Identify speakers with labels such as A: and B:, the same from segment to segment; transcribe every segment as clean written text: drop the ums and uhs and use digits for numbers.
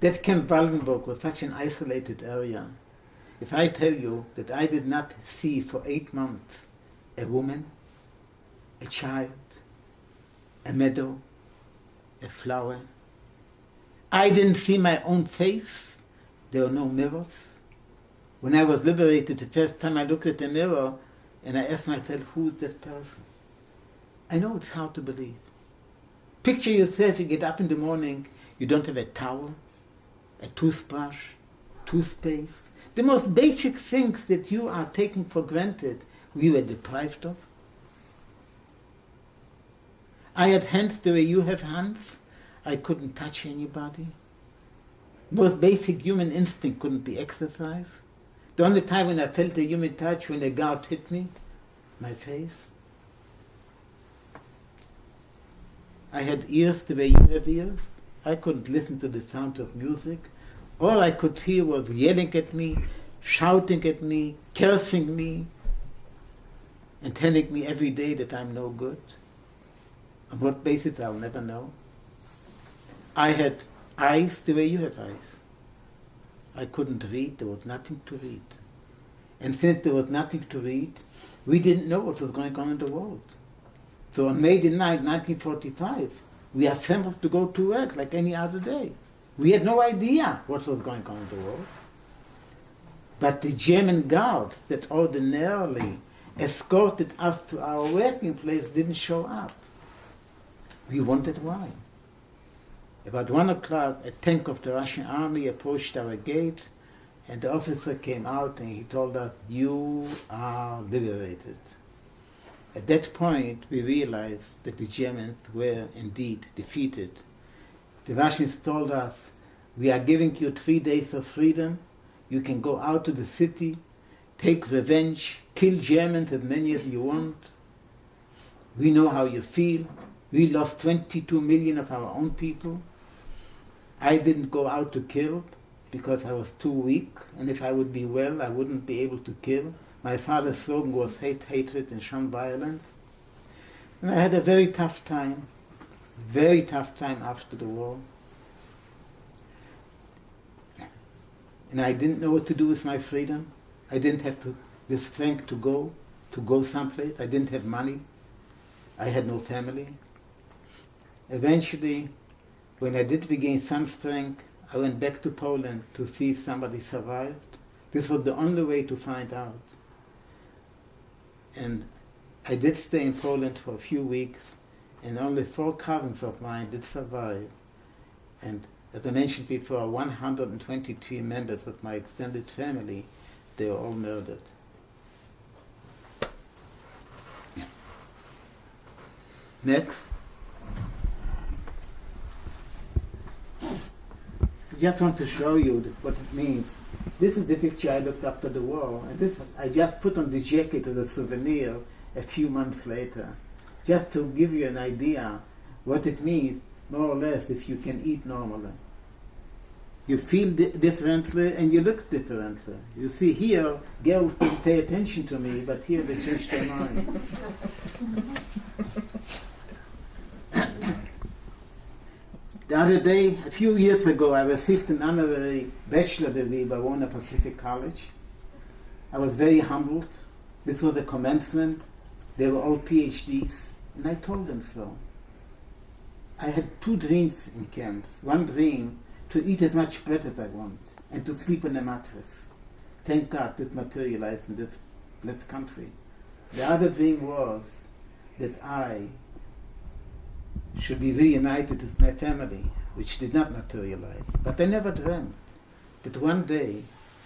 A: That Camp Waldenburg was such an isolated area. If I tell you that I did not see for 8 months a woman, a child, a meadow, a flower, I didn't see my own face. There were no mirrors. When I was liberated, the first time I looked at the mirror and I asked myself, who is that person? I know it's hard to believe. Picture yourself, you get up in the morning, you don't have a towel, a toothbrush, toothpaste. The most basic things that you are taking for granted, we were deprived of. I had hands the way you have hands. I couldn't touch anybody. Most basic human instinct couldn't be exercised. The only time when I felt a human touch, when a guard hit me, my face. I had ears the way you have ears. I couldn't listen to the sound of music. All I could hear was yelling at me, shouting at me, cursing me, and telling me every day that I'm no good. On what basis, I'll never know. I had eyes the way you have eyes. I couldn't read, there was nothing to read. And since there was nothing to read, we didn't know what was going on in the world. So on May the 9th, 1945, we assembled to go to work like any other day. We had no idea what was going on in the world. But the German guards that ordinarily escorted us to our working place didn't show up. We wondered why. About 1 o'clock, a tank of the Russian army approached our gate, and the officer came out and he told us, "You are liberated." At that point, we realized that the Germans were indeed defeated. The Russians told us, "We are giving you 3 days of freedom. You can go out to the city, take revenge, kill Germans as many as you want. We know how you feel. We lost 22 million of our own people. I didn't go out to kill because I was too weak, and if I would be well, I wouldn't be able to kill. My father's slogan was hate hatred and shun violence." And I had a very tough time after the war. And I didn't know what to do with my freedom. I didn't have the strength to go someplace. I didn't have money. I had no family. Eventually, when I did regain some strength, I went back to Poland to see if somebody survived. This was the only way to find out. And I did stay in Poland for a few weeks, and only 4 cousins of mine did survive. And as I mentioned before, 123 members of my extended family, they were all murdered. Next. I just want to show you what it means. This is the picture I looked after the war, and this I just put on the jacket as a souvenir a few months later, just to give you an idea what it means, more or less, if you can eat normally. You feel differently and you look differently. You see here, girls didn't pay attention to me, but here they changed their mind. The other day, a few years ago, I received an honorary bachelor degree by Warner Pacific College. I was very humbled. This was a commencement. They were all PhDs, and I told them so. I had 2 dreams in camps. One dream, to eat as much bread as I want, and to sleep on a mattress. Thank God this materialized in this blessed country. The other dream was that I should be reunited with my family, which did not materialize. But I never dreamt that one day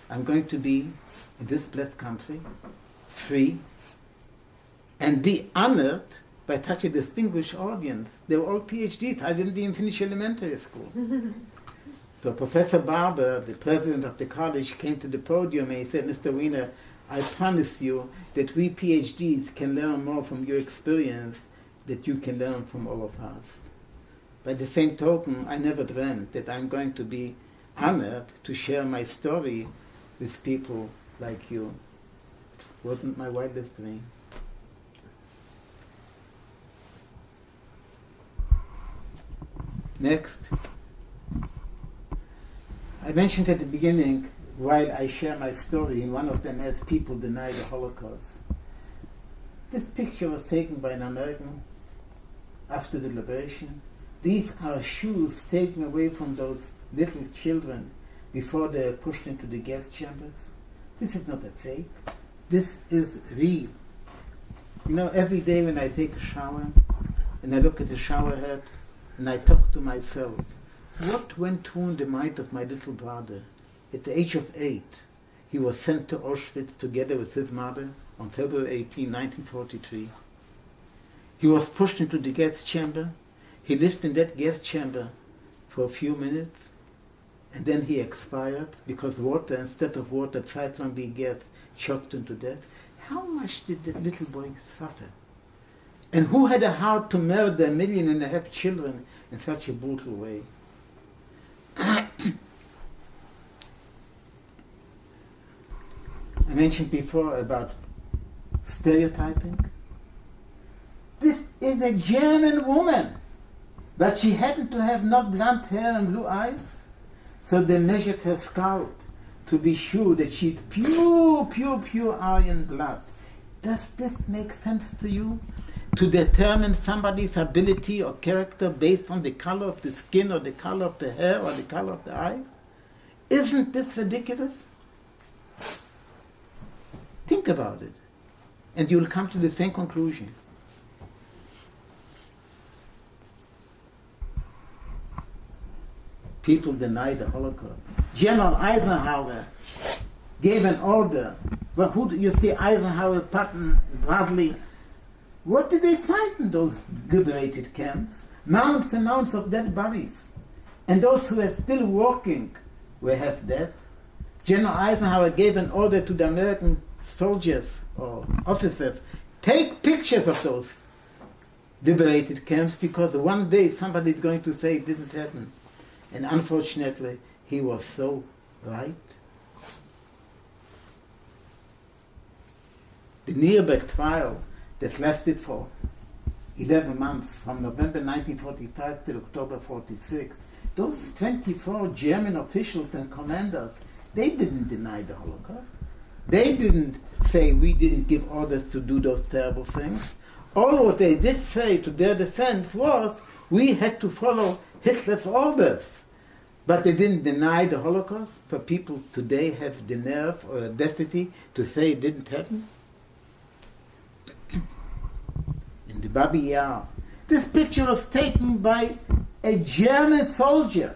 A: I'm going to be in this blessed country, free, and be honored by such a distinguished audience. They were all PhDs. I didn't even finish elementary school. So Professor Barber, the president of the college, came to the podium and he said, "Mr. Wiener, I promise you that we PhDs can learn more from your experience that you can learn from all of us." By the same token, I never dreamt that I'm going to be honored to share my story with people like you. It wasn't my wildest dream. Next. I mentioned at the beginning, while I share my story, in one of them as people deny the Holocaust. This picture was taken by an American after the liberation. These are shoes taken away from those little children before they are pushed into the gas chambers. This is not a fake. This is real. You know, every day when I take a shower and I look at the shower head and I talk to myself, what went through in the mind of my little brother? At the age of 8, he was sent to Auschwitz together with his mother on February 18, 1943. He was pushed into the gas chamber. He lived in that gas chamber for a few minutes, and then he expired because water, instead of water, Cyclone B gas choked him to death. How much did that little boy suffer? And who had a heart to murder 1.5 million children in such a brutal way? I mentioned before about stereotyping. This is a German woman, but she happened to have not blonde hair and blue eyes, so they measured her scalp to be sure that she's pure Aryan blood. Does this make sense to you? To determine somebody's ability or character based on the color of the skin or the color of the hair or the color of the eye? Isn't this ridiculous? Think about it, and you'll come to the same conclusion. People deny the Holocaust. General Eisenhower gave an order. Well, who do you see? Eisenhower, Patton, Bradley. What did they find in those liberated camps? Mounds and mounds of dead bodies. And those who were still walking were half dead. General Eisenhower gave an order to the American soldiers or officers, take pictures of those liberated camps because one day somebody is going to say it didn't happen. And unfortunately, he was so right. The Nuremberg trial that lasted for 11 months, from November 1945 to October 46, those 24 German officials and commanders, they didn't deny the Holocaust. They didn't say we didn't give orders to do those terrible things. All what they did say to their defense was we had to follow Hitler's orders. But they didn't deny the Holocaust, for people today have the nerve or audacity to say it didn't happen. In the Babi Yar, this picture was taken by a German soldier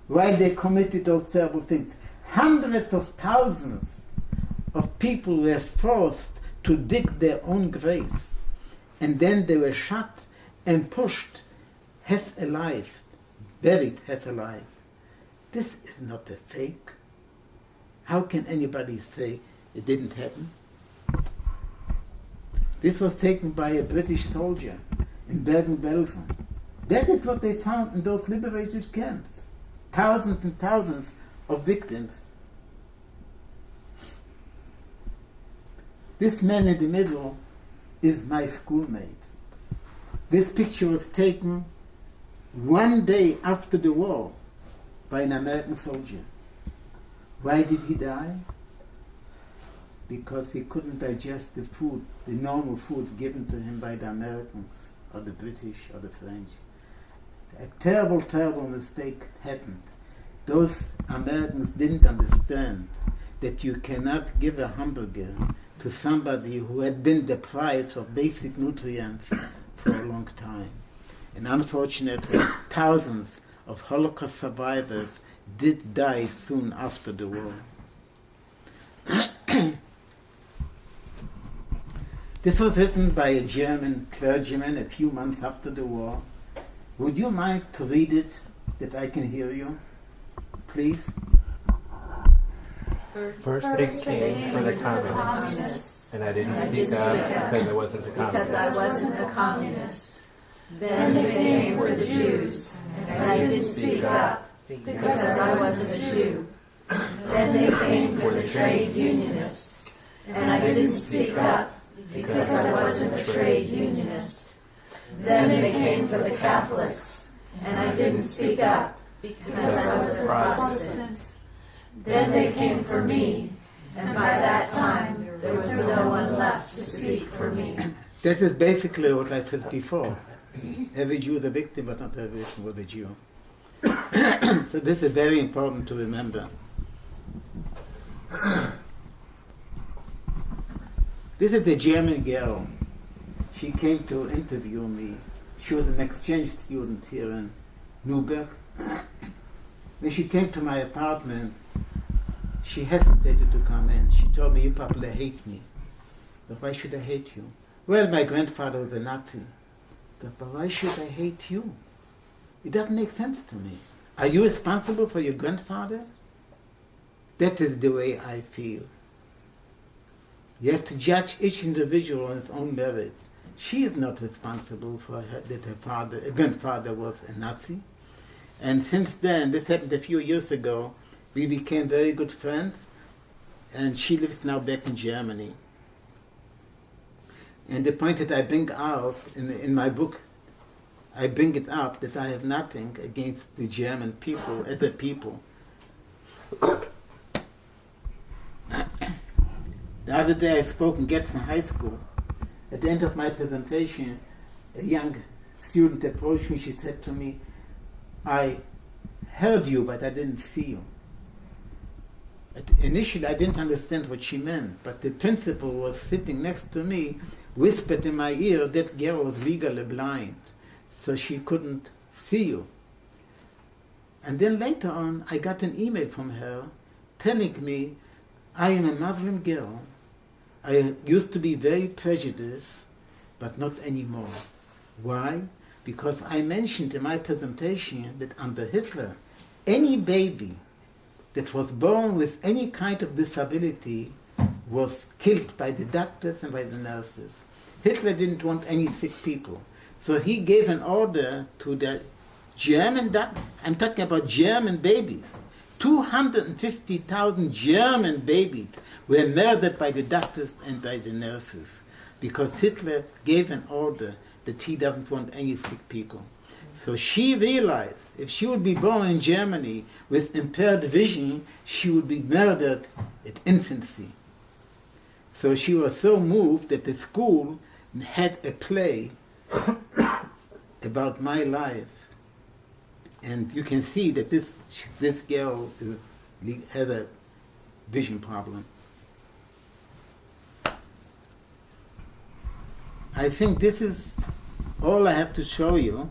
A: while they committed those terrible things. Hundreds of thousands of people were forced to dig their own graves, and then they were shot and pushed half alive, buried half alive. This is not a fake. How can anybody say it didn't happen? This was taken by a British soldier in Bergen-Belsen. That is what they found in those liberated camps. Thousands and thousands of victims. This man in the middle is my schoolmate. This picture was taken one day after the war by an American soldier. Why did he die? Because he couldn't digest the food, the normal food given to him by the Americans or the British or the French. A terrible, terrible mistake happened. Those Americans didn't understand that you cannot give a hamburger to somebody who had been deprived of basic nutrients for a long time. And unfortunately, thousands of Holocaust survivors did die soon after the war. This was written by a German clergyman a few months after the war. Would you mind to read it, that I can hear you? Please.
B: First they came for the communists, and I didn't speak up because I wasn't a communist.
C: Then they came for the Jews, and I did speak up because I wasn't a Jew. Then they came for the trade unionists, and I didn't speak up because I wasn't a trade unionist. Then they came for the Catholics, and I didn't speak up because I was a Protestant. Then they came for me, and by that time there was no one left to speak for me.
A: That is basically what I said before. Every Jew is a victim, but not every victim was a Jew. So this is very important to remember. This is a German girl. She came to interview me. She was an exchange student here in Newberg. When she came to my apartment, she hesitated to come in. She told me, "You probably hate me." But why should I hate you? Well, my grandfather was a Nazi. But why should I hate you? It doesn't make sense to me. Are you responsible for your grandfather? That is the way I feel. You have to judge each individual on his own merit. She is not responsible for that her grandfather was a Nazi. And since then, this happened a few years ago, we became very good friends, and she lives now back in Germany. And the point that I bring out in my book, I bring it up that I have nothing against the German people as a people. The other day I spoke in Getzen High School. At the end of my presentation, a young student approached me. She said to me, "I heard you, but I didn't see you." Initially, I didn't understand what she meant, but the principal was sitting next to me, whispered in my ear, "That girl was legally blind, so she couldn't see you." And then later on, I got an email from her telling me, "I am a Muslim girl. I used to be very prejudiced, but not anymore." Why? Because I mentioned in my presentation that under Hitler, any baby that was born with any kind of disability was killed by the doctors and by the nurses. Hitler didn't want any sick people. So he gave an order to the German doctors. I'm talking about German babies. 250,000 German babies were murdered by the doctors and by the nurses because Hitler gave an order that he doesn't want any sick people. So she realized if she would be born in Germany with impaired vision, she would be murdered at infancy. So she was so moved that the school had a play about my life. And you can see that this girl has a vision problem. I think this is all I have to show you.